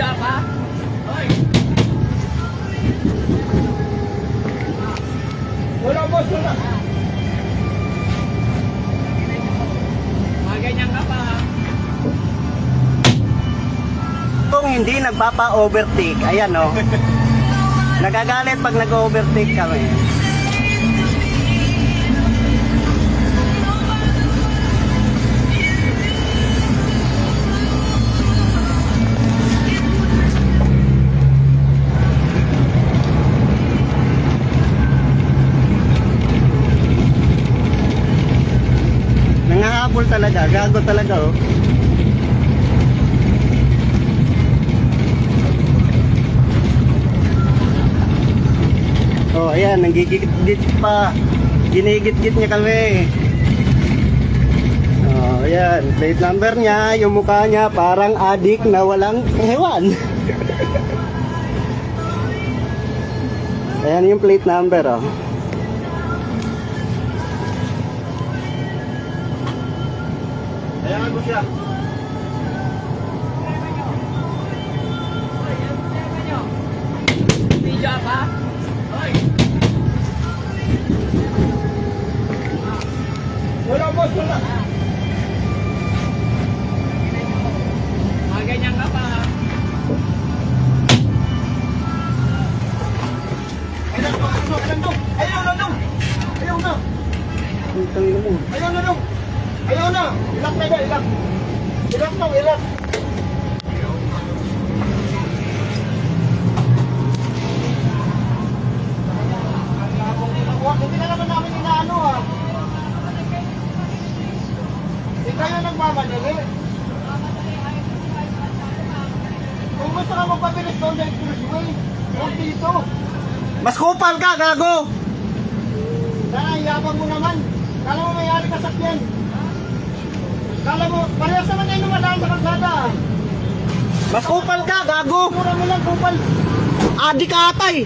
Video pa? Hoy! Wala boss, wala. Ganyan ka pa ha? Kung hindi nagpapa-overtake, ayan o. Nagagalit pag nag-overtake kami. Nangahabol talaga, gago talaga oh. Oh, ayan, nanggigit-git pa. Ginigit-git niya kami. Oh, ayan, plate number niya, yung mukha niya parang adik na walang hewan. Ayan yung plate number oh. Ayan mo siya. Video pa? Hoy! Wala boss, wala. Ganyan ka pa ha? Ayaw na. Ayaw na. Ilak na ba? Ilak. Ilak na, ilak. Hindi na naman namin inaano ha. Hindi kayo nagmamadali. Kung gusto ka magpabilis doon sa expressway, huwag dito. Mas kupal ka, gago! Yabang mo naman. Kala mo mayari ka sakyan. Kala mo, parehas naman kayo lumadaan sa kalsada. Mas kupal ka, gago! Mura mo lang kupal. Adik ka ata eh!